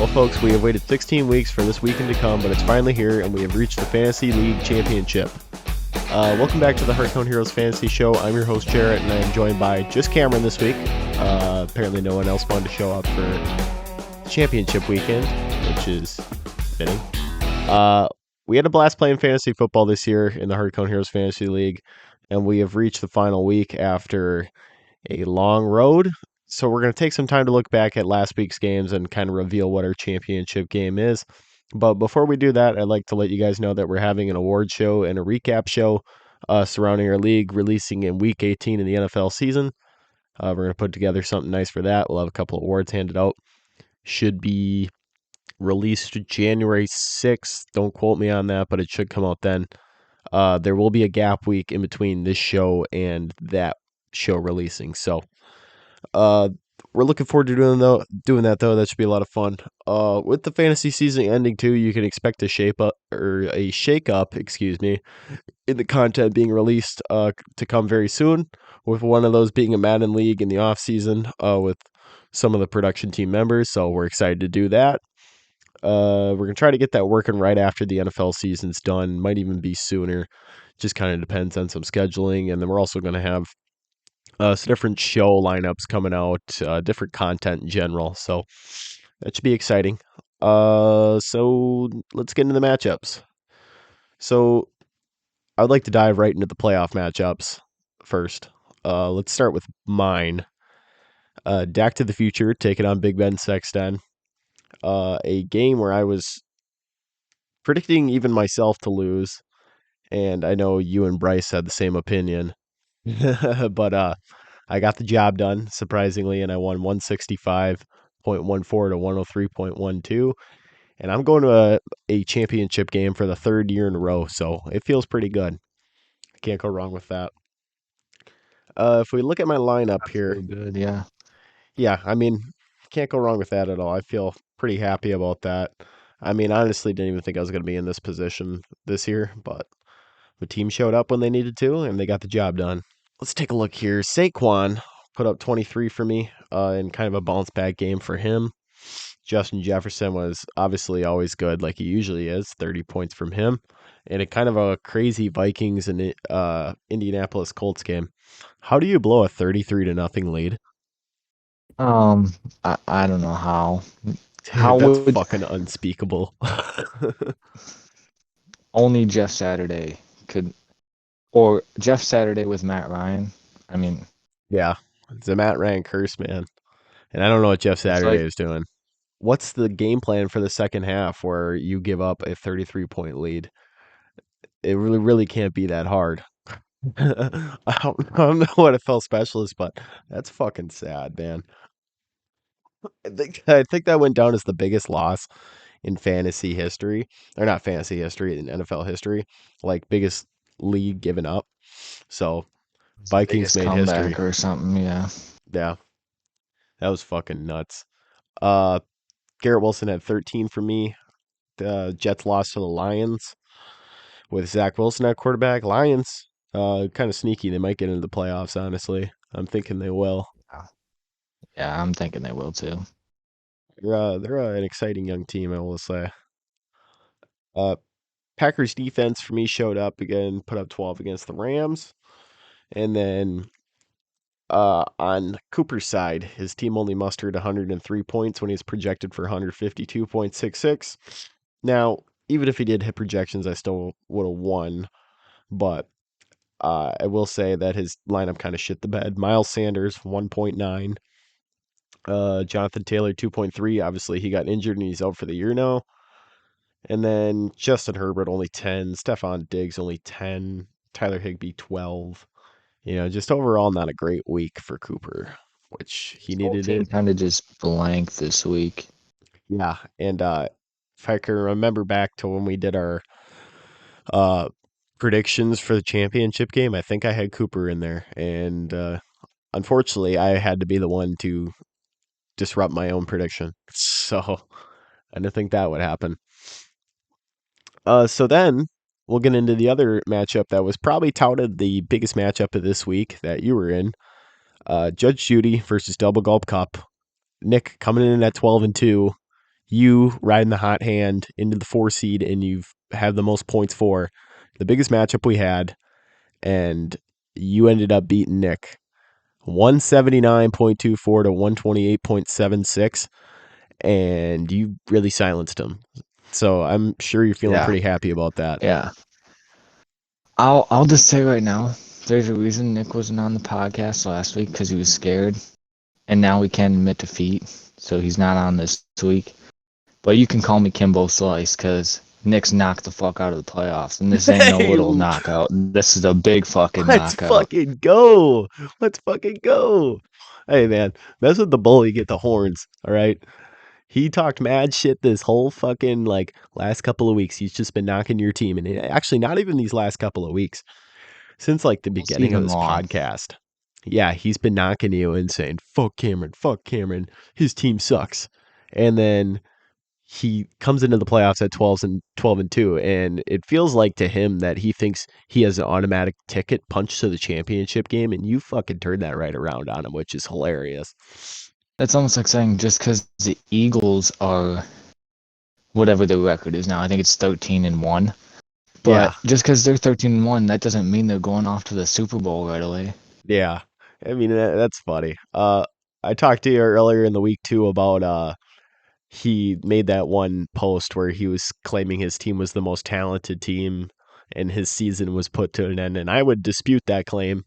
Well, folks, we have waited 16 weeks for this weekend to come, but it's finally here, and we have reached the Fantasy League Championship. Welcome back to the Hardcount Heroes Fantasy Show. I'm your host, Jarrett, and I am joined by just Cameron this week. Apparently no one else wanted to show up for championship weekend, which is fitting. We had a blast playing fantasy football this year in the Hardcount Heroes Fantasy League, and we have reached the final week after a long road. So we're going to take some time to look back at last week's games and kind of reveal what our championship game is. But before we do that, I'd like to let you guys know that we're having an award show and a recap show surrounding our league releasing in week 18 in the NFL season. We're going to put together something nice for that. We'll have a couple of awards handed out. Should be released January 6th. Don't quote me on that, but it should come out then. There will be a gap week in between this show and that show releasing. So we're looking forward to doing that though. That should be a lot of fun. With the fantasy season ending too, you can expect a shake up, excuse me, in the content being released to come very soon. With one of those being a Madden League in the off season, with some of the production team members. So we're excited to do that. We're gonna try to get that working right after the NFL season's done. Might even be sooner. Just kind of depends on some scheduling, and then we're also gonna have some different show lineups coming out, different content in general. So that should be exciting. So let's get into the matchups. So I would like to dive right into the playoff matchups first. Let's start with mine. Dak to the Future taking on Big Ben Sexton. A game where I was predicting even myself to lose, and I know you and Bryce had the same opinion. But I got the job done, surprisingly, and I won 165.14 to 103.12. And I'm going to a championship game for the third year in a row, so it feels pretty good. Can't go wrong with that. If we look at my lineup here, Good, yeah. yeah, I mean, can't go wrong with that at all. I feel pretty happy about that. I mean, honestly, didn't even think I was going to be in this position this year, but the team showed up when they needed to, and they got the job done. Let's take a look here. Saquon put up 23 for me in kind of a bounce back game for him. Justin Jefferson was obviously always good, like he usually is, 30 points from him. And a kind of a crazy Vikings and Indianapolis Colts game. How do you blow a 33 to nothing lead? I don't know how. How Dude, that's would fucking unspeakable. only Jeff Saturday could, or Jeff Saturday with Matt Ryan? I mean, Yeah, it's a Matt Ryan curse, man. And I don't know what Jeff it's Saturday like, is doing. What's the game plan for the second half where you give up a 33-point lead? It really can't be that hard. I don't know what a fell special is, but that's fucking sad, man. I think that went down as the biggest loss in fantasy history, or not fantasy history, in NFL history, like biggest lead given up. So it's the Vikings biggest made history. comeback or something, yeah. Yeah, that was fucking nuts. Uh, Garrett Wilson had 13 for me. The Jets lost to the Lions with Zach Wilson at quarterback. Lions, kind of sneaky. They might get into the playoffs. Honestly, I'm thinking they will. Yeah, yeah, I'm thinking they will too. They're an exciting young team, I will say. Uh, Packers defense for me showed up again, put up 12 against the Rams, and then on Cooper's side, his team only mustered 103 points when he's projected for 152.66. Now, even if he did hit projections, I still would have won, but I will say that his lineup kind of shit the bed. Miles Sanders 1.9, Jonathan Taylor 2.3. Obviously, he got injured and he's out for the year now. And then Justin Herbert only 10, Stephon Diggs only 10, Tyler Higbee 12. Just overall not a great week for Cooper, which he His whole needed team it. kind of just blank this week. Yeah, and if I can remember back to when we did our uh, predictions for the championship game, I think I had Cooper in there, and unfortunately, I had to be the one to disrupt my own prediction. So I didn't think that would happen. So then we'll get into the other matchup that was probably touted the biggest matchup of this week that you were in. Judge Judy versus Double Gulp Cup. Nick coming in at 12-2. you riding the hot hand into the 4 seed, and you've had the most points for the biggest matchup we had, and you ended up beating Nick 179.24 to 128.76, and you really silenced him. So I'm sure you're feeling Yeah, pretty happy about that. yeah. I'll just say right now, there's a reason Nick wasn't on the podcast last week because he was scared, and now we can't admit defeat, so he's not on this week. But you can call me Kimbo Slice because Nick's knocked the fuck out of the playoffs, and this ain't no Hey, little knockout. This is a big fucking let's knockout. fucking go. Let's fucking go. Hey, man, mess with the bully, get the horns. All right. He talked mad shit this whole fucking like last couple of weeks. He's just been knocking your team, and actually not even these last couple of weeks, since like the All beginning of season this long. podcast. Yeah, he's been knocking you and saying fuck Cameron, his team sucks. And then he comes into the playoffs at 12 and 2, and it feels like to him that he thinks he has an automatic ticket punch to the championship game, and you fucking turned that right around on him, which is hilarious. That's almost like saying just because the Eagles are whatever their record is now, I think it's 13-1. Yeah, But just because they're 13-1, that doesn't mean they're going off to the Super Bowl right away. yeah. I mean that's funny. I talked to you earlier in the week too about he made that one post where he was claiming his team was the most talented team and his season was put to an end. And I would dispute that claim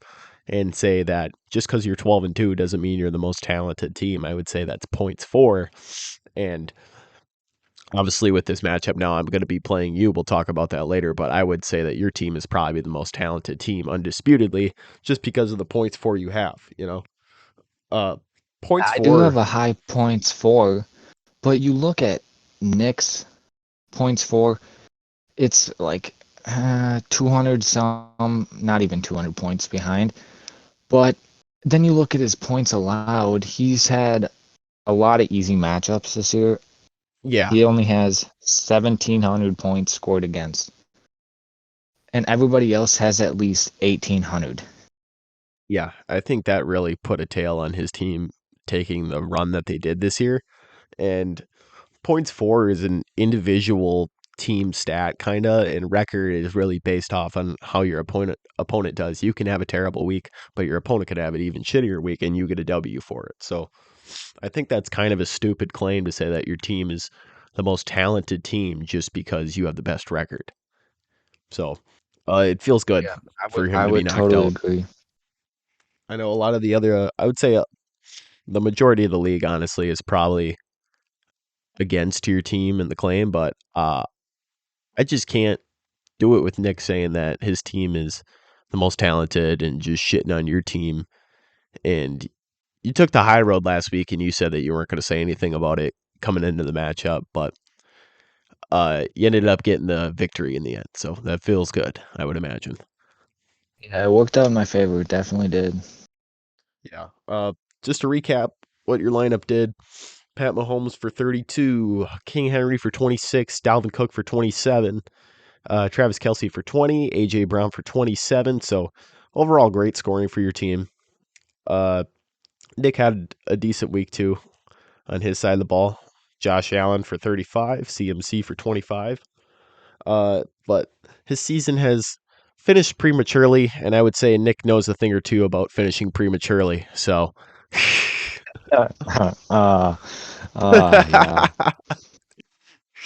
and say that just because you're 12 and 2 doesn't mean you're the most talented team. I would say that's points for. And obviously, with this matchup now, I'm going to be playing you. We'll talk about that later. But I would say that your team is probably the most talented team, undisputedly, just because of the points for you have. Uh, points I do have for. a high points for, but you look at Nick's points for, it's like 200 some, not even 200 points behind. But then you look at his points allowed. He's had a lot of easy matchups this year. Yeah, He only has 1,700 points scored against, and everybody else has at least 1,800. yeah. I think that really put a tail on his team taking the run that they did this year. And points for is an individual team stat kinda, and record is really based off on how your opponent does. You can have a terrible week, but your opponent could have an even shittier week and you get a W for it. So I think that's kind of a stupid claim to say that your team is the most talented team just because you have the best record. So it feels good Yeah, I would for him I to be would knocked totally out. agree. I know a lot of the other, I would say the majority of the league, honestly, is probably against your team and the claim, but I just can't do it with Nick saying that his team is the most talented and just shitting on your team. And you took the high road last week and you said that you weren't going to say anything about it coming into the matchup, but you ended up getting the victory in the end. So that feels good, I would imagine. Yeah, it worked out in my favor. It definitely did. Yeah. Just to recap what your lineup did: Pat Mahomes for 32, King Henry for 26, Dalvin Cook for 27, Travis Kelsey for 20, AJ Brown for 27. So overall, great scoring for your team. Uh, Nick had a decent week too on his side of the ball. Josh Allen for 35, CMC for 25. But his season has finished prematurely, and I would say Nick knows a thing or two about finishing prematurely. So,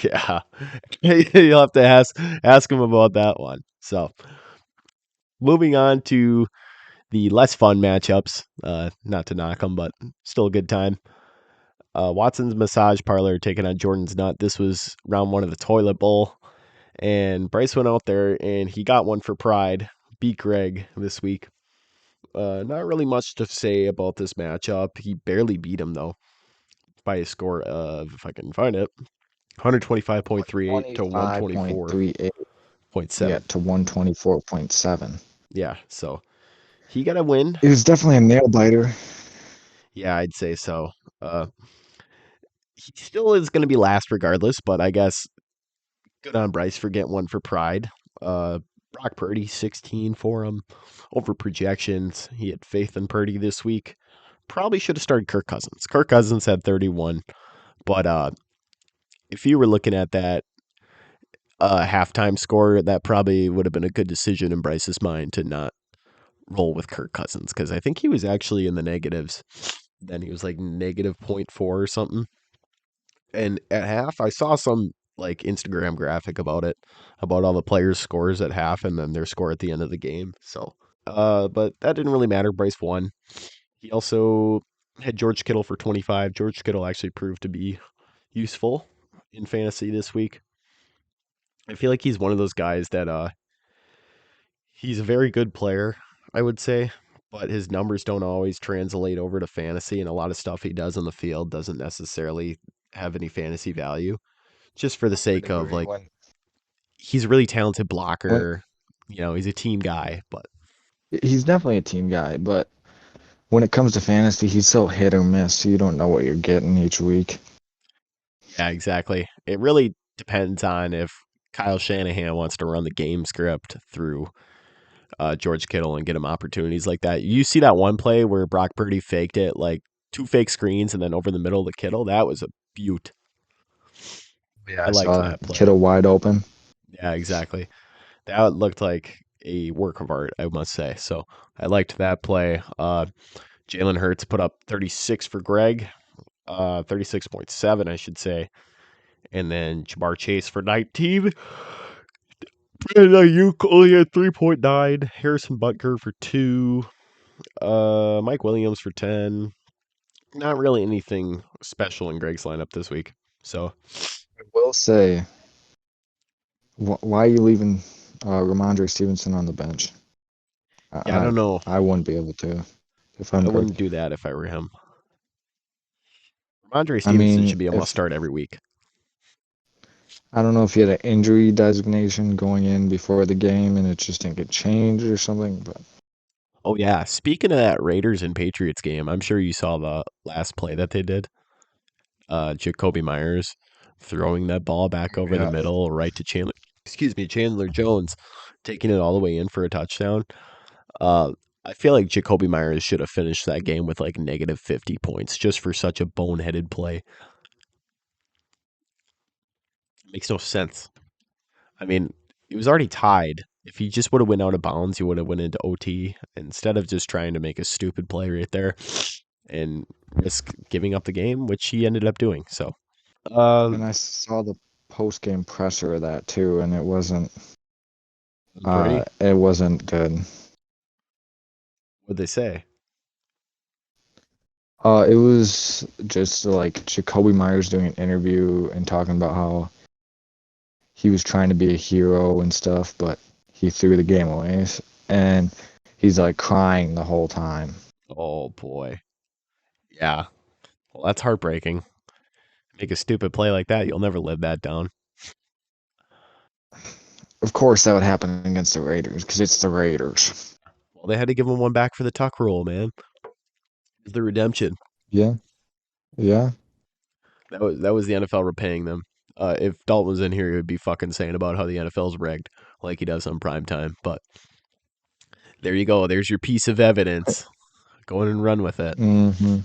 Yeah. yeah, you'll have to ask him about that one. So, moving on to the less fun matchups. Not to knock them, but still a good time. Watson's Massage Parlor taking on Jordan's Nut. This was round one of the Toilet Bowl. And Bryce went out there and he got one for pride. Beat Greg this week. Not really much to say about this matchup. He barely beat him, though, by a score of, if I can find it, 125.38 to 125.38. 124.7. Yeah, to 124.7. Yeah, so he got a win. It was definitely a nail biter. Yeah, I'd say so. Uh, he still is going to be last regardless, but I guess good on Bryce for getting one for pride. Brock Purdy, 16 for him. Over projections. He had faith in Purdy this week. Probably should have started Kirk Cousins. Kirk Cousins had 31, but if you were looking at that halftime score, that probably would have been a good decision in Bryce's mind to not roll with Kirk Cousins because I think he was actually in the negatives. Then he was like negative zero point 0.4 or something. And at half, I saw some like Instagram graphic about it, about all the players' scores at half and then their score at the end of the game. So, but that didn't really matter. Bryce won. He also had George Kittle for 25. George Kittle actually proved to be useful in fantasy this week. I feel like he's one of those guys that he's a very good player, I would say, but his numbers don't always translate over to fantasy, and a lot of stuff he does on the field doesn't necessarily have any fantasy value. Just for the I would sake of agree. like, he's a really talented When blocker. He's a team guy, but he's definitely a team guy, but when it comes to fantasy, he's so hit or miss. So you don't know what you're getting each week. yeah, exactly. It really depends on if Kyle Shanahan wants to run the game script through George Kittle and get him opportunities like that. You see that one play where Brock Purdy faked it, like two fake screens and then over the middle of Kittle? That was a beaut. Yeah, I I liked saw that that. play. Kittle wide open. Yeah, exactly. That looked like a work of art, I must say. So I liked that play. Jalen Hurts put up 36 for Greg, 36.7, I should say. And then Jamar Chase for 19. And Ayuk only had 3.9. Harrison Butker for 2. Mike Williams for 10. Not really anything special in Greg's lineup this week. So, I will say, why are you leaving Ramondre Stevenson on the bench? yeah, I I, don't know. I wouldn't be able to if I'm I Greg. wouldn't do that if I were him. Andre I Stevenson mean, should be a must if start every week. I don't know if he had an injury designation going in before the game and it just didn't get changed or something, but Oh, yeah. Speaking of that Raiders and Patriots game, I'm sure you saw the last play that they did. Jacoby Myers throwing that ball back over the yeah. middle right to Chandler. Excuse me, Chandler Jones taking it all the way in for a touchdown. Uh, I feel like Jacoby Myers should have finished that game with like negative 50 points just for such a boneheaded play. It makes no sense. I mean, it was already tied. If he just would have went out of bounds, he would have went into OT instead of just trying to make a stupid play right there and risk giving up the game, which he ended up doing. So, uh, And I saw the post game presser of that too, and pretty. it wasn't good. What'd they say? It was just like Jacoby Myers doing an interview and talking about how he was trying to be a hero and stuff, but he threw the game away. And he's like crying the whole time. Oh boy, yeah. Well, that's heartbreaking. Make a stupid play like that, you'll never live that down. Of course, that would happen against the Raiders because it's the Raiders. Well, they had to give him one back for the tuck rule, man. It's the redemption. Yeah, yeah. That was the NFL repaying them. If Dalton was in here, he would be fucking saying about how the NFL's rigged, like he does on prime time. But there you go. There's your piece of evidence. Go in and run with it. Mm-hmm.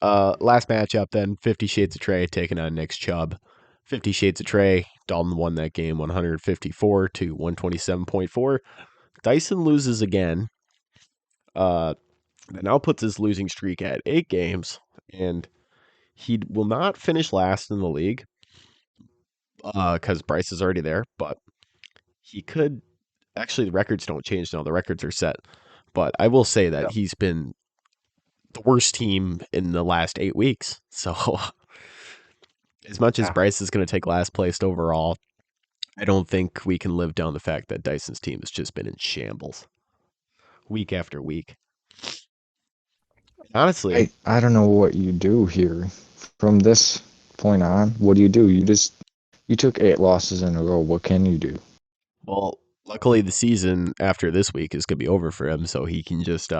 Last matchup then, 50 Shades of Trey taking on Nick's Chubb. 50 Shades of Trey, Dalton won that game 154 to 127.4. Dyson loses again. That now puts his losing streak at 8 games, and he will not finish last in the league because Bryce is already there, but he could. Actually, the records don't change now. The records are set. But I will say that Yeah. he's been the worst team in the last 8 weeks. So as much as Yeah. Bryce is going to take last place overall, I don't think we can live down the fact that Dyson's team has just been in shambles week after week. Honestly, I don't know what you do here. From this point on, what do? You took 8 losses in a row. What can you do? well, luckily the season after this week is going to be over for him, so he can just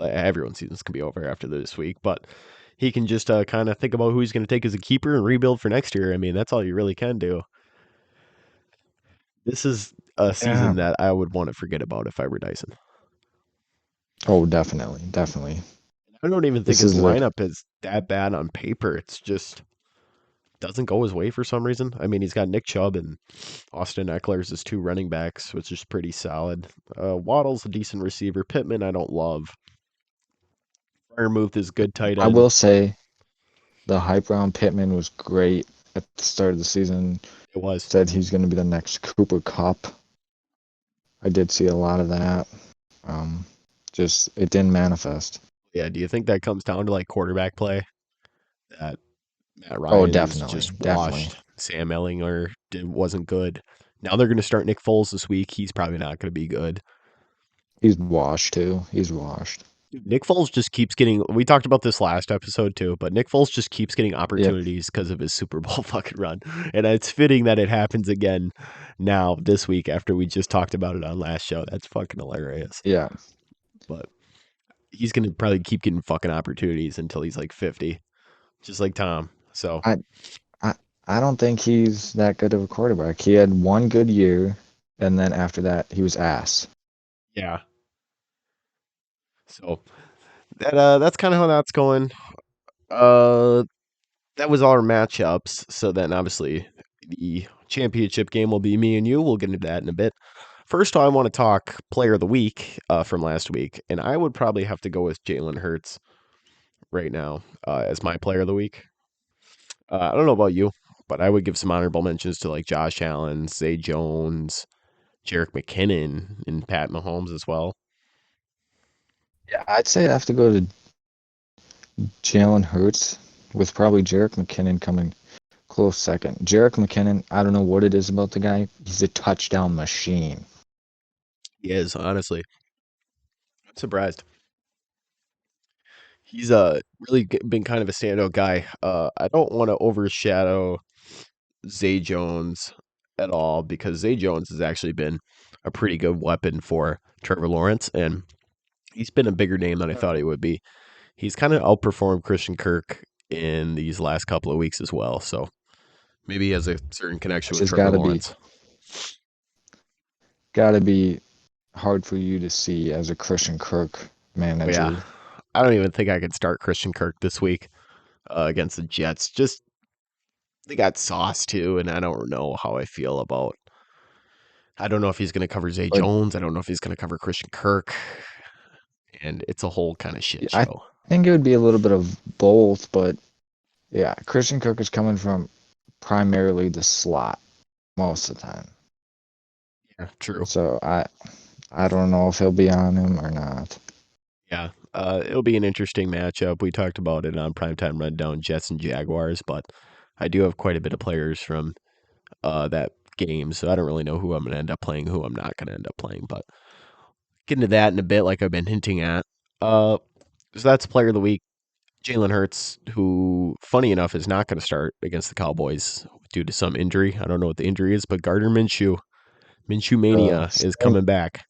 everyone's season's going to be over after this week, but he can just kind of think about who he's going to take as a keeper and rebuild for next year. I mean, that's all you really can do. This is a Yeah. season that I would want to forget about if I were Dyson. Oh, definitely, definitely. I don't even think This his is like lineup is that bad on paper. It's just doesn't go his way for some reason. I mean, he's got Nick Chubb and Austin Eckler as his two running backs, which is pretty solid. Waddle's a decent receiver. Pittman, I don't love. Muth is good tight I end. will say the hype around Pittman was great at the start of the season. It was. Said he's going to be the next Cooper Cup. I did see a lot of that. Um, just it didn't manifest. Yeah, do you think that comes down to like quarterback play? That Matt Oh, Ryan's definitely, just definitely. washed. Sam Ellinger wasn't good. Now they're going to start Nick Foles this week. He's probably not going to be good. He's washed too. He's washed. Dude, Nick Foles just keeps getting. We talked about this last episode too, but Nick Foles just keeps getting Yep. opportunities because of his Super Bowl fucking run, and it's fitting that it happens again now this week after we just talked about it on last show. That's fucking hilarious. Yeah. But he's gonna probably keep getting fucking opportunities until he's like 50, just like Tom. So I I I don't think he's that good of a quarterback. He had one good year, and then after that, he was ass. yeah, so that's kind of how that's going. Uh, that was all our matchups. So then obviously the championship game will be me and you. We'll get into that in a bit. First, I want to talk player of the week from last week, and I would probably have to go with Jalen Hurts right now as my player of the week. I don't know about you, but I would give some honorable mentions to like Josh Allen, Zay Jones, Jarek McKinnon, and Pat Mahomes as well. Yeah, I'd say I have to go to Jalen Hurts with probably Jarrett McKinnon coming close second. Jarrett McKinnon, I don't know what it is about the guy. He's a touchdown machine. He is, honestly. I'm surprised. He's really been kind of a standout guy. I don't want to overshadow Zay Jones at all because Zay Jones has actually been a pretty good weapon for Trevor Lawrence, and he's been a bigger name than I thought he would be. He's kind of outperformed Christian Kirk in these last couple of weeks as well, so maybe he has a certain connection It's with just Trevor Lawrence. gotta be hard for you to see as a Christian Kirk Oh yeah, manager. I don't even think I could start Christian Kirk this week against the Jets. Just they got Sauce too, and I don't know how I feel about. I don't know if he's going to cover Zay But Jones. I don't know if he's going to cover Christian Kirk, and it's a whole kind of shit I show. think it would be a little bit of both, but yeah, Christian Kirk is coming from primarily the slot most of the time. Yeah, true. So I don't know if he'll be on him or not. Yeah, it'll be an interesting matchup. We talked about it on Primetime Rundown, Jets and Jaguars, but I do have quite a bit of players from that game, so I don't really know who I'm going to end up playing, who I'm not going to end up playing. But get into that in a bit, like I've been hinting at. Uh, so that's player of the week, Jalen Hurts, who, funny enough, is not going to start against the Cowboys due to some injury. I don't know what the injury is, but Gardner Minshew mania is Sprained, coming back.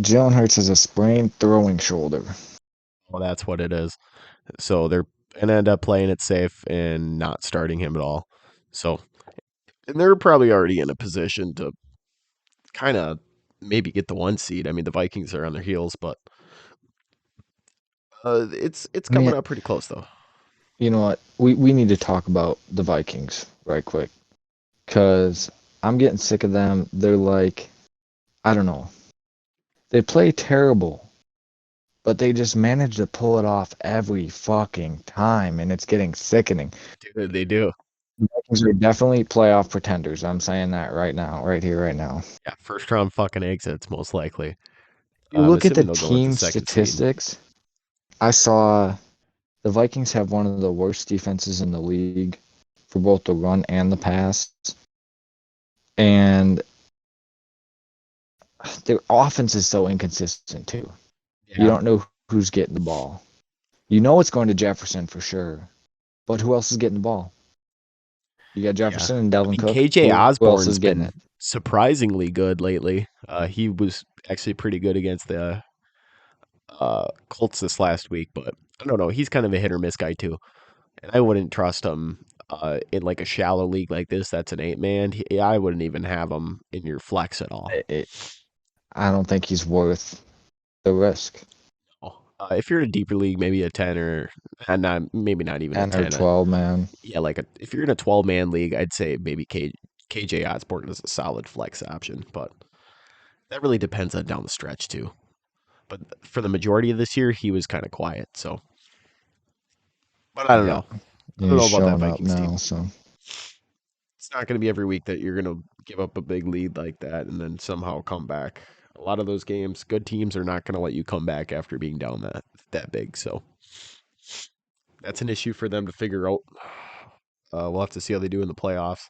Jalen Hurts has a sprained throwing shoulder. Well, that's what it is. So they're going to end up playing it safe and not starting him at all. So, and they're probably already in a position to kind of maybe get the one seed. I mean, the Vikings are on their heels, but it's I mean, coming up pretty close though. you know what? We need to talk about the Vikings right quick because I'm getting sick of them. They're like, I don't know. They play terrible, but they just manage to pull it off every fucking time, and it's getting sickening. Dude, they do. The Vikings are definitely playoff pretenders. I'm saying that right now, right here, right now. Yeah, first round fucking exits most likely. You I'm look at the assuming they'll go with the team second seed. statistics. I saw the Vikings have one of the worst defenses in the league for both the run and the pass. And their offense is so inconsistent too. You Yeah, don't know who's getting the ball. You know it's going to Jefferson for sure, but who else is getting the ball? You got yeah. Jefferson and I Delvin mean, Cook. KJ Who else Osborne's is getting been it? surprisingly good lately. He was actually pretty good against the Colts this last week, but I don't know. He's kind of a hit or miss guy too, and I wouldn't trust him in like a shallow league like this. That's an 8-man. I wouldn't even have him in your flex at all. I don't think he's worth the risk. If you're in a deeper league, maybe a 10 or maybe not even a 10 or 10. 12, man. Yeah, if you're in a 12-man league, I'd say maybe KJ Osborne is a solid flex option, but that really depends on down the stretch too. But for the majority of this year, he was kind of quiet. So, but I don't Yeah. know. I And don't he's know about that showing up Vikings team. now, so. It's not going to be every week that you're going to give up a big lead like that and then somehow come back. A lot of those games, good teams are not going to let you come back after being down that big. So that's an issue for them to figure out. We'll have to see how they do in the playoffs.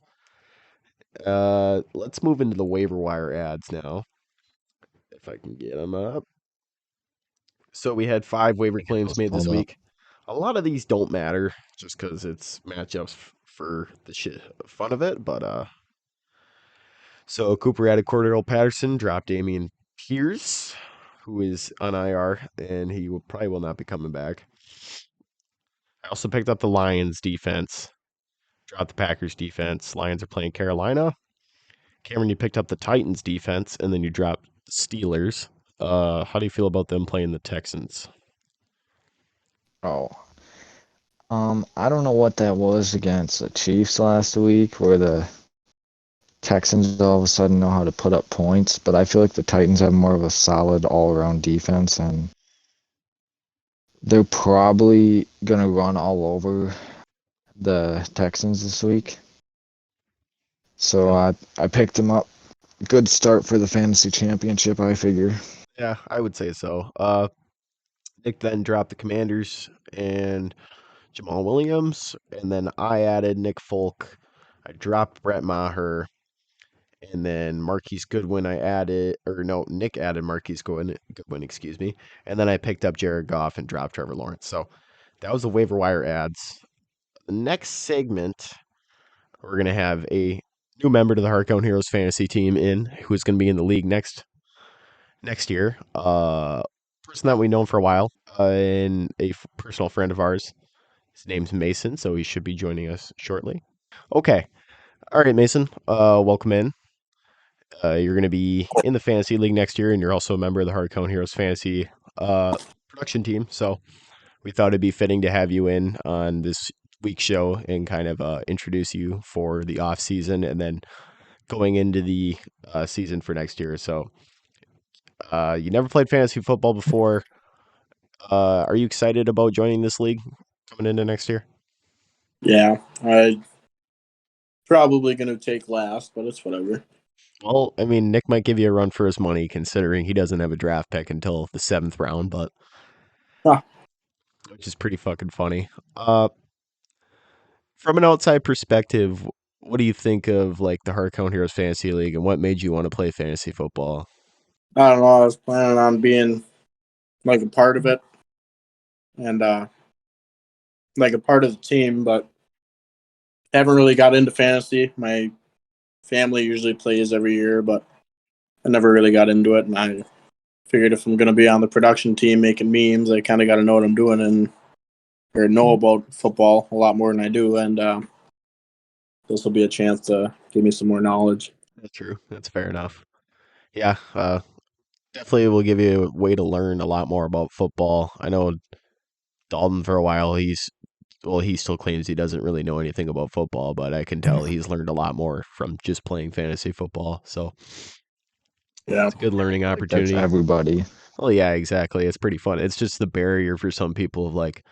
Let's move into the waiver wire ads now, if I can get them up. So we had 5 waiver Get claims those made this pulled up. week. A lot of these don't matter just because it's matchups for the fun of it. But so Cooper added Cordero Patterson, dropped Damian Pierce, who is on IR, and he probably will not be coming back. I also picked up the Lions defense, dropped the Packers defense. Lions are playing Carolina. Cameron, you picked up the Titans defense, and then you dropped the Steelers. How do you feel about them playing the Texans? Oh. I don't know what that was against the Chiefs last week, where the Texans all of a sudden know how to put up points, but I feel like the Titans have more of a solid all-around defense, and they're probably gonna run all over the Texans this week. So Yeah. I picked them up. Good start for the fantasy championship, I figure. Yeah, I would say so. Nick then dropped the Commanders and Jamal Williams, and then I added Nick Folk. I dropped Brett Maher, and then Marquise Goodwin. Nick added Marquise Goodwin, excuse me, and then I picked up Jared Goff and dropped Trevor Lawrence. So that was the waiver wire ads. The next segment, we're gonna have a new member to the Hardcount Heroes fantasy team who's gonna be in the league next year. Person that we known for a while, and personal friend of ours. His name's Mason, so he should be joining us shortly. Okay. All right, Mason. Welcome in. You're going to be in the fantasy league next year, and you're also a member of the Hardcount Heroes fantasy production team. So we thought it'd be fitting to have you in on this week's show and kind of introduce you for the off season, and then going into the season for next year. So you never played fantasy football before. Are you excited about joining this league coming into next year? Yeah, I probably going to take last, but it's whatever. Well, I mean, Nick might give you a run for his money considering he doesn't have a draft pick until the 7th round, but Huh. which is pretty fucking funny. From an outside perspective, what do you think of like the Hardcount Heroes Fantasy League and what made you want to play fantasy football? I don't know. I was planning on being like a part of it and like a part of the team, but haven't really got into fantasy. My family usually plays every year, but I never really got into it. And I figured if I'm going to be on the production team making memes, I kind of got to know what I'm doing and or know about football a lot more than I do. And this will be a chance to give me some more knowledge. That's true. That's fair enough. Yeah, definitely will give you a way to learn a lot more about football. I know Dalton for a while, he still claims he doesn't really know anything about football, but I can tell he's learned a lot more from just playing fantasy football. So Yeah. it's a good learning Like that's opportunity. everybody. Well, yeah, exactly. It's pretty fun. It's just the barrier for some people of like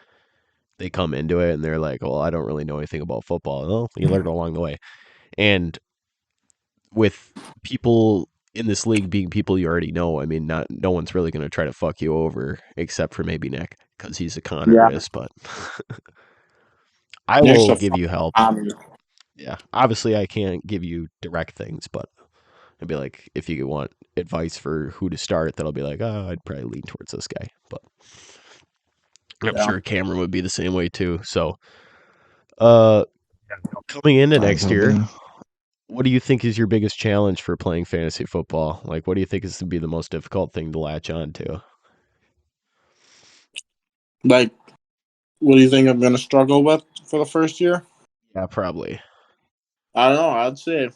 they come into it and they're like, "Well, I don't really know anything about football." Well, you learn along the way. And with people in this league being people you already know, I mean, not no one's really going to try to fuck you over except for maybe Nick because he's a con Yeah. artist, but I Nick's will a give fun you help. hobby. Yeah. Obviously, I can't give you direct things, but I'd be like, if you want advice for who to start, that'll be like, oh, I'd probably lean towards this guy. But I'm Yeah. sure Cameron would be the same way too. So, uh, coming into As next he'll year, be. what do you think is your biggest challenge for playing fantasy football? Like, what do you think is to be the most difficult thing to latch on to? Like, what do you think I'm going to struggle with for the first year? Yeah, probably. I don't know. I'd say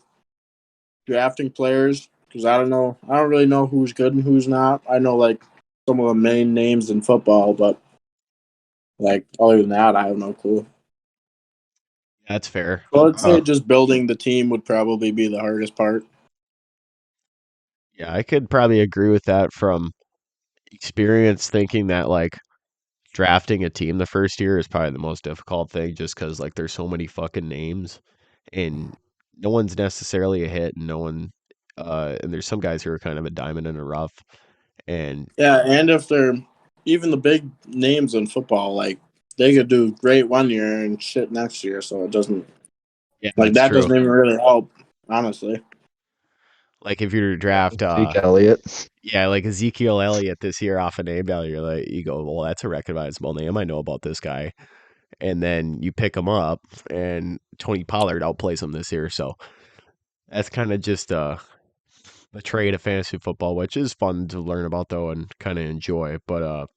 drafting players because I don't know. I don't really know who's good and who's not. I know like some of the main names in football, but like other than that, I have no clue. That's fair. So I'd say just building the team would probably be the hardest part. Yeah, I could probably agree with that from experience, thinking that like drafting a team the first year is probably the most difficult thing, just because like there's so many fucking names and no one's necessarily a hit, and no one and there's some guys who are kind of a diamond in the rough. And Yeah, and if they're even the big names in football, like they could do great one year and shit next year, so it doesn't yeah, like that's that true. doesn't even really help, honestly. Like if you're to draft Zeke Elliott. yeah, like Ezekiel Elliott this year off a name value, like you go, well, that's a recognizable name. I know about this guy. And then you pick him up, and Tony Pollard outplays him this year. So that's kind of just the trade of fantasy football, which is fun to learn about though and kind of enjoy. But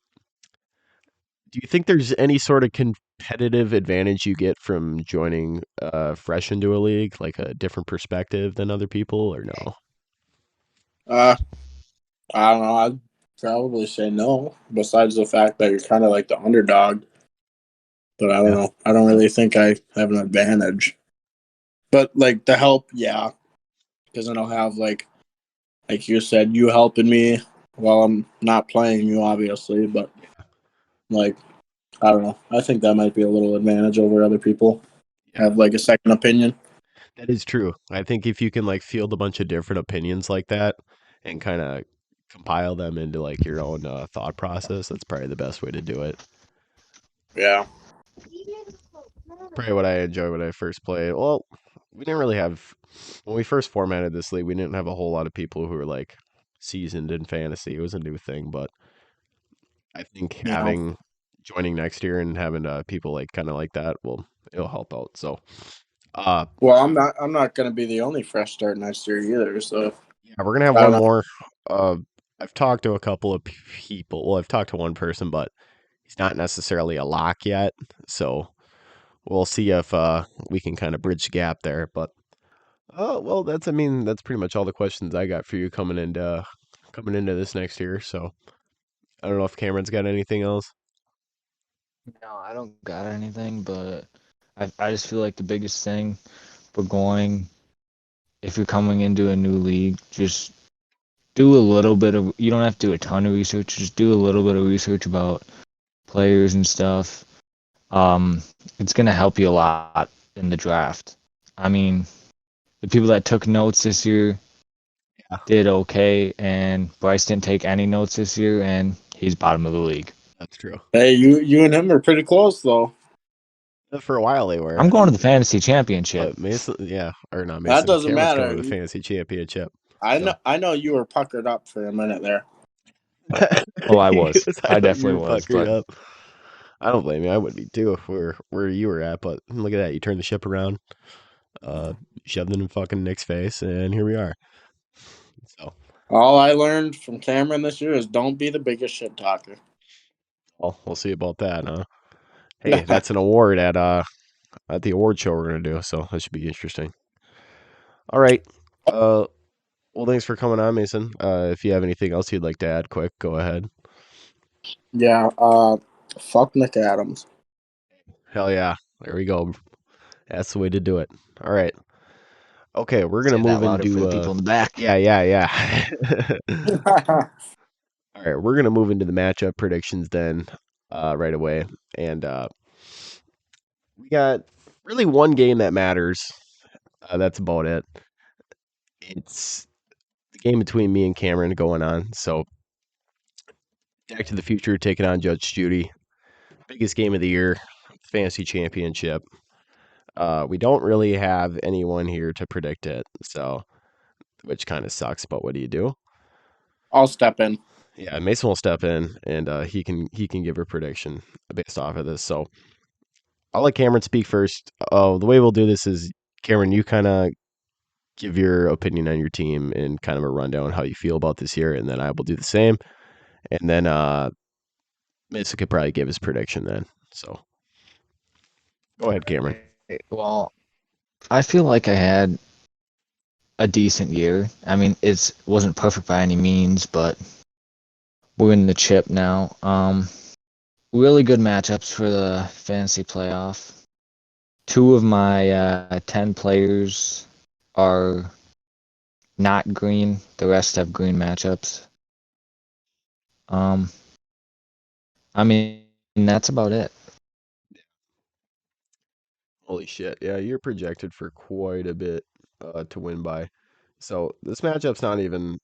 do you think there's any sort of competitive advantage you get from joining fresh into a league, like a different perspective than other people, or no? Uh, I don't know. I'd probably say no. Besides the fact that you're kind of like the underdog, but I don't Yeah. know. I don't really think I have an advantage. But like the help, yeah, because then I'll have like you said, you helping me while I'm not playing you, obviously. But like I don't know. I think that might be a little advantage over other people. Yeah, Have like a second opinion. that is true. I think if you can like field a bunch of different opinions like that and kind of compile them into like your own thought process, that's probably the best way to do it. Yeah. Probably what I enjoyed when I first played. Well, we didn't really have when we first formatted this league. We didn't have a whole lot of people who were like seasoned in fantasy. It was a new thing, but I think You know. having joining next year and having people like kind of like that will it'll help out. So, uh, Well, I'm not gonna be the only fresh start next year either. So yeah, we're gonna have I don't one know. more. Uh, I've talked to a couple of people. Well, I've talked to one person, but he's not necessarily a lock yet. So we'll see if we can kind of bridge the gap there. But oh, well, I mean, that's pretty much all the questions I got for you coming into this next year. So I don't know if Cameron's got anything else. No, I don't got anything, but I just feel like the biggest thing for going, if you're coming into a new league, just do a little bit of, you don't have to do a ton of research, just do a little bit of research about players and stuff. It's going to help you a lot in the draft. I mean, the people that took notes this year Yeah, did okay, and Bryce didn't take any notes this year, and he's bottom of the league. that's true. Hey, you and him are pretty close though. For a while they were, I'm going to the fantasy championship. but Mason, yeah, or not That Mason. doesn't Cameron's going matter. to the fantasy championship. I know So I know you were puckered up for a minute there. Oh, I He was. goes, I I know you definitely were was, puckered but up. I don't blame you. I would be too if we're where you were at. But look at that, you turned the ship around, uh, shoved it in fucking Nick's face, and here we are. So, All I learned from Cameron this year is don't be the biggest shit talker. well, we'll see about that, huh? Hey, that's an award at the award show we're gonna do, so that should be interesting. All right. Uh, well, thanks for coming on, Mason. If you have anything else you'd like to add, quick, go ahead. Yeah, fuck Nick Adams. Hell yeah, there we go. That's the way to do it. All right. Okay, we're gonna say that move louder for into the people in the back. yeah. All right, we're gonna move into the matchup predictions then, right away, and we got really one game that matters. That's about it. It's the game between me and Cameron going on. So, Back to the Future taking on Judge Judy, biggest game of the year, fantasy championship. We don't really have anyone here to predict it, so which kind of sucks. But what do you do? I'll step in. Yeah, Mason will step in, and he can give a prediction based off of this. So I'll let Cameron speak first. The way we'll do this is, Cameron, you kind of give your opinion on your team and kind of a rundown how you feel about this year, and then I will do the same. And then Mason could probably give his prediction then. So go ahead, Cameron. Well, I feel like I had a decent year. I mean, it wasn't perfect by any means, but we're in the chip now. Really good matchups for the fantasy playoff. 2 of my 10 players are not green. The rest have green matchups. I mean, that's about it. Holy shit. Yeah, you're projected for quite a bit to win by. So this matchup's not even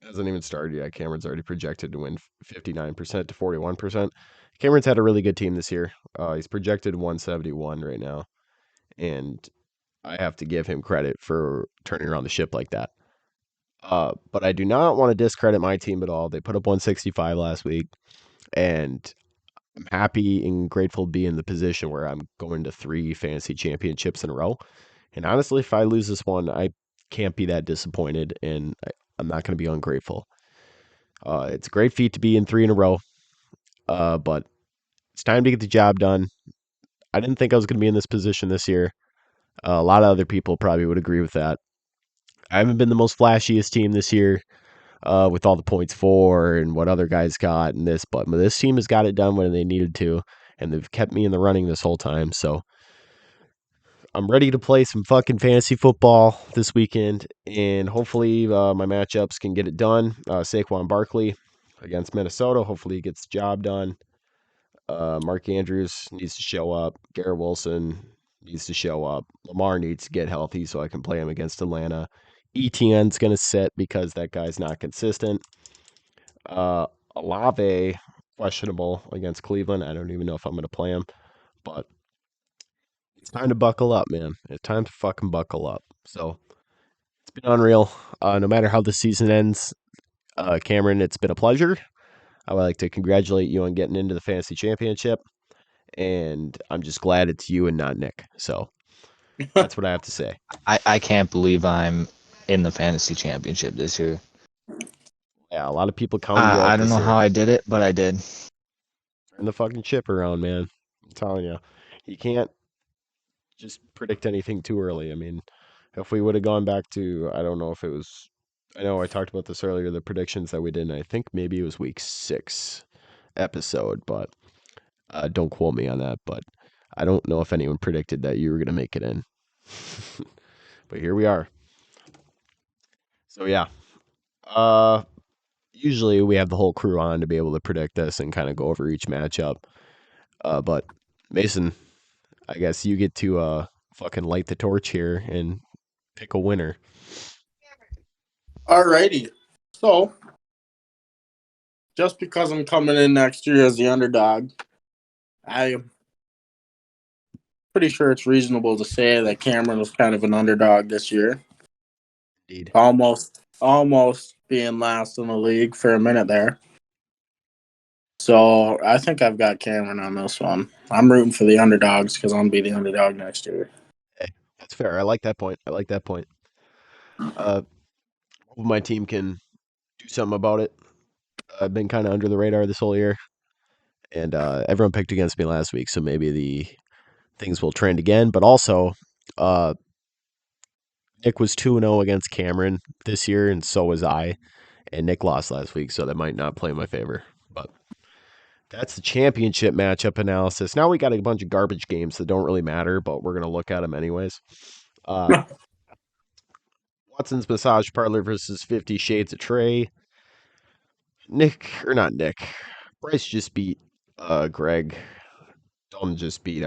hasn't even started yet. Cameron's already projected to win 59% to 41%. Cameron's had a really good team this year. He's projected 171 right now, and I have to give him credit for turning around the ship like that. But I do not want to discredit my team at all. They put up 165 last week, and I'm happy and grateful to be in the position where I'm going to 3 fantasy championships in a row. And honestly, if I lose this one, I can't be that disappointed, and I'm not going to be ungrateful. It's a great feat to be in 3 in a row, but it's time to get the job done. I didn't think I was going to be in this position this year. A lot of other people probably would agree with that. I haven't been the most flashiest team this year with all the points for and what other guys got and this, but this team has got it done when they needed to, and they've kept me in the running this whole time. So I'm ready to play some fucking fantasy football this weekend, and hopefully my matchups can get it done. Saquon Barkley against Minnesota. Hopefully he gets the job done. Mark Andrews needs to show up. Garrett Wilson needs to show up. Lamar needs to get healthy so I can play him against Atlanta. ETN's going to sit because that guy's not consistent. Olave, questionable against Cleveland. I don't even know if I'm going to play him, but it's time to buckle up, man. It's time to fucking buckle up. So it's been unreal. No matter how the season ends, Cameron, it's been a pleasure. I would like to congratulate you on getting into the fantasy championship, and I'm just glad it's you and not Nick. So that's what I have to say. I can't believe I'm in the fantasy championship this year. Yeah, a lot of people counting you out I don't this know year. how I did it, but I did. Turn the fucking chip around, man. I'm telling you, you can't just predict anything too early. I mean, if we would have gone back to, I don't know if it was, I know I talked about this earlier, the predictions that we did, and I think maybe it was week 6 episode, but don't quote me on that. But I don't know if anyone predicted that you were going to make it in. But here we are. So yeah, uh, usually we have the whole crew on to be able to predict this and kind of go over each matchup. But Mason, I guess you get to fucking light the torch here and pick a winner. Alrighty. So, just because I'm coming in next year as the underdog, I'm pretty sure it's reasonable to say that Cameron was kind of an underdog this year. Indeed. Almost being last in the league for a minute there. So I think I've got Cameron on this one. I'm rooting for the underdogs because I'm going to be the underdog next year. Hey, that's fair. I like that point. I like that point. Hope my team can do something about it. I've been kind of under the radar this whole year, and everyone picked against me last week, so maybe the things will trend again. But also, uh, Nick was 2-0 against Cameron this year, and so was I. And Nick lost last week, so that might not play in my favor. But that's the championship matchup analysis. Now we got a bunch of garbage games that don't really matter, but we're going to look at them anyways. Watson's Massage Parlor versus 50 Shades of Trey. Nick, or not Nick, Bryce just beat Greg. Dalton just beat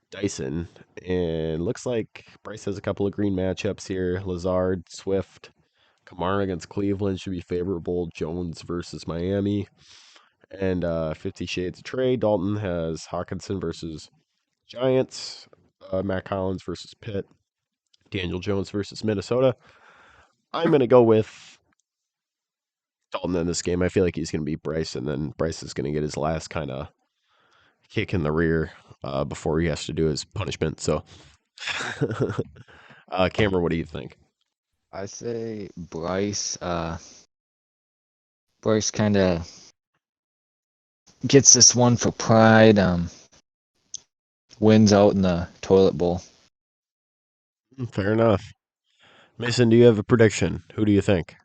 Dyson. And looks like Bryce has a couple of green matchups here. Lazard, Swift, Kamara against Cleveland should be favorable. Jones versus Miami. And 50 Shades of Trey. Dalton has Hawkinson versus Giants. Matt Collins versus Pitt. Daniel Jones versus Minnesota. I'm going to go with Dalton in this game. I feel like he's going to beat Bryce, and then Bryce is going to get his last kind of kick in the rear before he has to do his punishment. So, Cameron, what do you think? I say Bryce. Bryce kind of gets this one for pride. Wins out in the toilet bowl. Fair enough. Mason, do you have a prediction? Who do you think?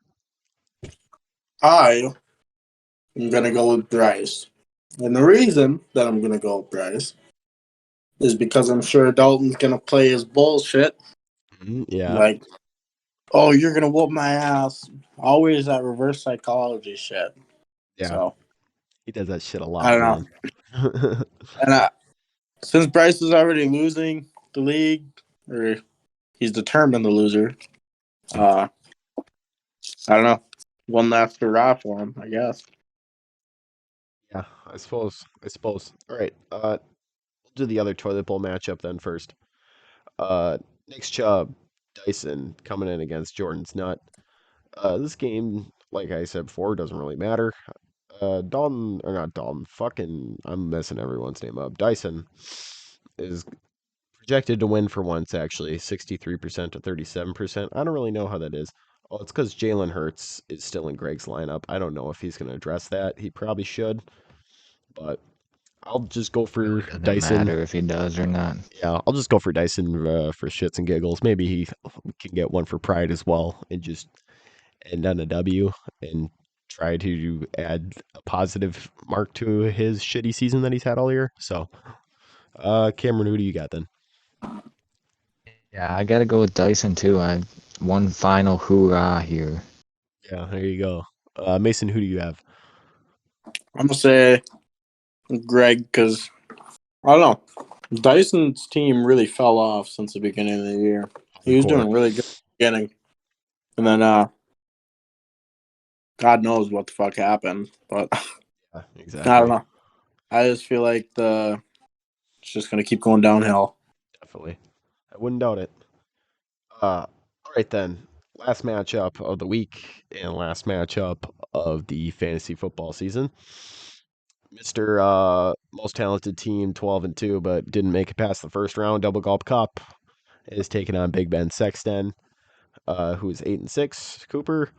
I I'm going to go with Bryce. And the reason that I'm going to go with Bryce is because I'm sure Dalton's going to play his bullshit. Yeah. Like, oh, you're going to whoop my ass. Always that reverse psychology shit. Yeah. So, He does that shit a I lot, don't man. know. And since Bryce is already losing the league, or he's determined the loser, I don't know. One last hurrah for him, I guess. Yeah, I suppose. All right. We'll do the other toilet bowl matchup then first. Nick's Chubb, Dyson coming in against Jordan's Nut. This game, like I said before, doesn't really matter. Dalton, or not Dalton, fucking, I'm messing everyone's name up. Dyson is projected to win for once, actually, 63% to 37%. I don't really know how that is. Oh, it's because Jalen Hurts is still in Greg's lineup. I don't know if he's going to address that. He probably should, but I'll just go for Doesn't Dyson. matter if he does or not. Yeah, I'll just go for Dyson for shits and giggles. Maybe he can get one for pride as well and just end on a W and try to add a positive mark to his shitty season that he's had all year. So, Cameron, who do you got then? Yeah, I gotta go with Dyson too. One final hoorah here. Yeah, there you go. Mason, who do you have? I'm going to say Greg because, I don't know, Dyson's team really fell off since the beginning of the year. He was doing really good at the beginning. And then, God knows what the fuck happened. But Yeah, exactly. I don't know. I just feel like it's just going to keep going downhill. Definitely. I wouldn't doubt it. All right then. Last matchup of the week and last matchup of the fantasy football season. Mr. Most talented team, 12-2, but didn't make it past the first round. Double Gulp Cup is taking on Big Ben Sexton, who is 8-6. Cooper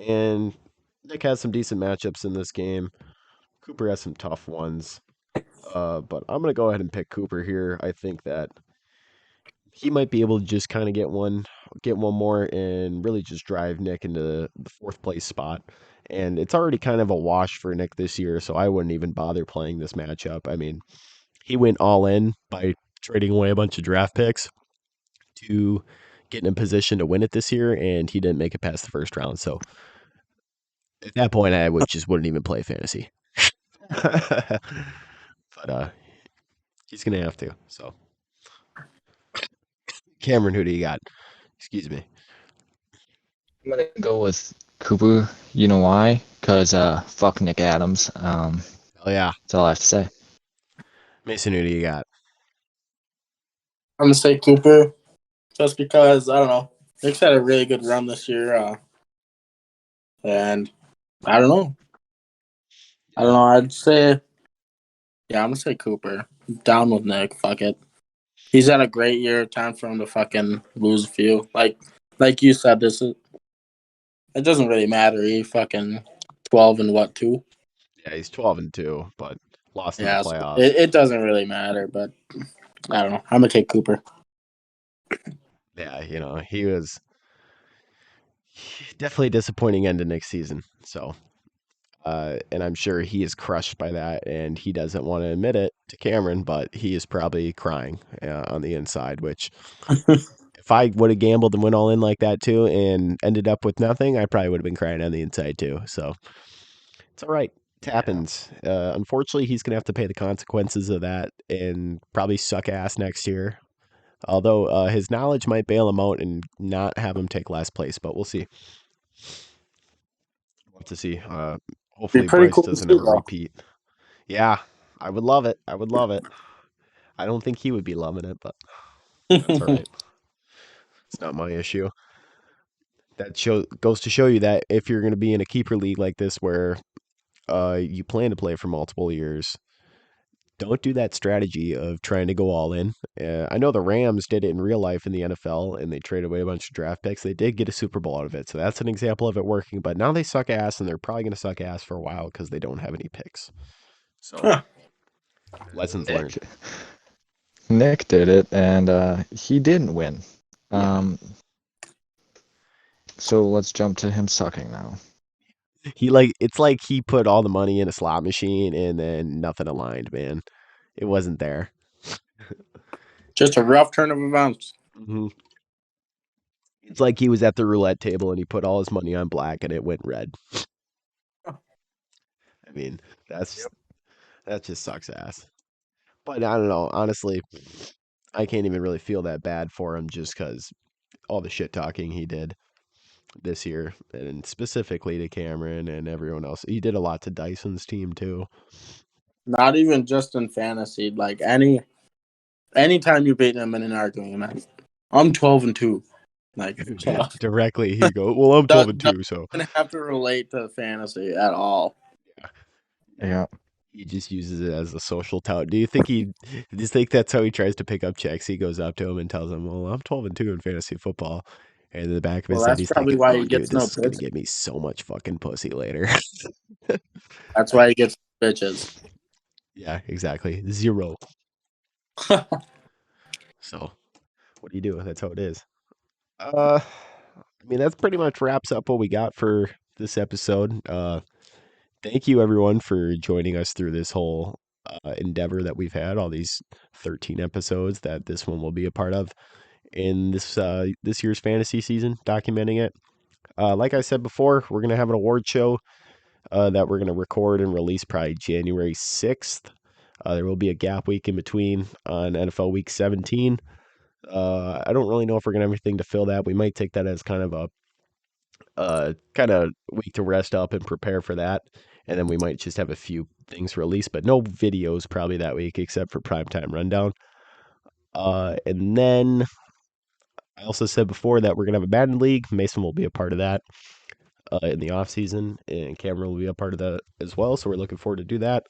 and Nick has some decent matchups in this game. Cooper has some tough ones, but I'm gonna go ahead and pick Cooper here. I think that he might be able to just kind of get one more, and really just drive Nick into the fourth place spot. And it's already kind of a wash for Nick this year, so I wouldn't even bother playing this matchup. I mean, he went all in by trading away a bunch of draft picks to get in a position to win it this year, and he didn't make it past the first round. So at that point, I wouldn't even play fantasy. But he's gonna have to. So, Cameron, who do you got? Excuse me. I'm gonna go with Cooper. You know why? Cause fuck Nick Adams. Oh yeah, That's all I have to say. Mason, who do you got? I'm going to say Cooper just because, I don't know, Nick's had a really good run this year. And I don't know. I'd say, yeah, I'm going to say Cooper. Down with Nick. Fuck it. He's had a great year. Time for him to fucking lose a few. Like you said, it doesn't really matter. He fucking 12 and what, 2? Yeah, he's 12-2, but lost in the Yeah, so playoffs. it doesn't really matter, but I don't know. I'm going to take Cooper. Yeah, he was definitely a disappointing end to next season. So, and I'm sure he is crushed by that, and he doesn't want to admit it to Cameron, but he is probably crying on the inside. Which, if I would have gambled and went all in like that too, and ended up with nothing, I probably would have been crying on the inside too. So, it's all right. It happens. Unfortunately, he's gonna have to pay the consequences of that and probably suck ass next year. Although his knowledge might bail him out and not have him take last place, but we'll see. We'll have to see. Be Hopefully pretty Bryce cool to doesn't see, ever though. repeat. Yeah, I would love it. I would love it. I don't think he would be loving it, but that's all right. It's not my issue. That goes to show you that if you're going to be in a keeper league like this where you plan to play for multiple years, don't do that strategy of trying to go all in. I know the Rams did it in real life in the NFL, and they traded away a bunch of draft picks. They did get a Super Bowl out of it, so that's an example of it working. But now they suck ass, and they're probably going to suck ass for a while because they don't have any picks. So, Huh. lessons learned. Nick did it, and he didn't win. Yeah. So let's jump to him sucking now. It's like he put all the money in a slot machine and then nothing aligned, man. It wasn't there. Just a rough turn of events. Hmm. It's like he was at the roulette table and he put all his money on black and it went red. I mean, that's that just sucks ass. But I don't know. Honestly, I can't even really feel that bad for him just because all the shit talking he did this year, and specifically to Cameron and everyone else. He did a lot to Dyson's team too. Not even just in fantasy. Like anytime you beat him in an argument, I'm 12-2. Like Yeah, directly he go, well, I'm 12-2, so doesn't have to relate to fantasy at all. Yeah. he just uses it as a social tout. Do you think that's how he tries to pick up checks? He goes up to him and tells him, "Well, I'm 12-2 in fantasy football." And in the back of his Well, head, that's he's probably thinking, why "Oh, he dude, gets this no is gonna bitches. get me so much fucking pussy later." That's why he gets bitches. Yeah, exactly. 0. So, what do you do? That's how it is. I mean, that's pretty much wraps up what we got for this episode. Thank you everyone for joining us through this whole endeavor that we've had, all these 13 episodes that this one will be a part of in this year's fantasy season, documenting it. Like I said before, we're gonna have an award show that we're gonna record and release probably January 6th. There will be a gap week in between on NFL Week 17. I don't really know if we're gonna have anything to fill that. We might take that as kind of a kind of week to rest up and prepare for that. And then we might just have a few things released, but no videos probably that week except for Primetime Rundown. And then I also said before that we're going to have a Madden League. Mason will be a part of that in the off season, and Cameron will be a part of that as well. So we're looking forward to do that.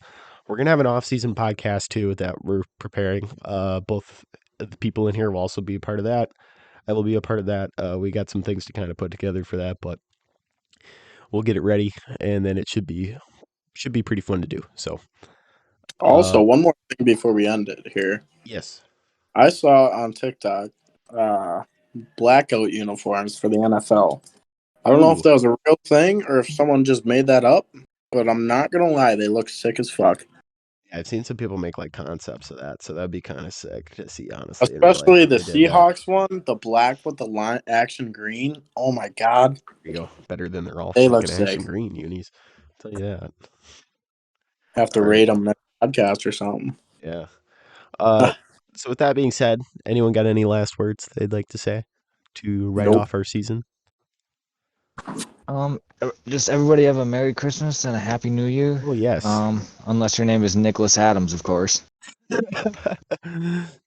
We're going to have an off season podcast too that we're preparing. Both the people in here will also be a part of that. I will be a part of that. We got some things to kind of put together for that, but we'll get it ready, and then it should be pretty fun to do. So, Also, one more thing before we end it here. yes, I saw on TikTok blackout uniforms for the NFL. I don't know if Ooh. that was a real thing or if someone just made that up, but I'm not gonna lie, they look sick as fuck. I've seen some people make like concepts of that, so that'd be kind of sick to see, honestly, in real life Especially if the they did that. Seahawks one, the black with the line action green. Oh my god, There you go, better than their all they look fucking action sick. green unis. I'll tell you that. Have to All right, rate them next podcast or something. yeah. So with that being said, anyone got any last words they'd like to say to write Nope. off our season? Just everybody have a Merry Christmas and a Happy New Year. Oh yes. Unless your name is Nicholas Adams, of course.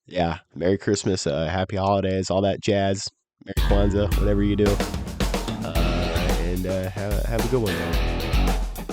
Yeah. Merry Christmas, Happy Holidays, all that jazz. Merry Kwanzaa, whatever you do. And have a good one, man.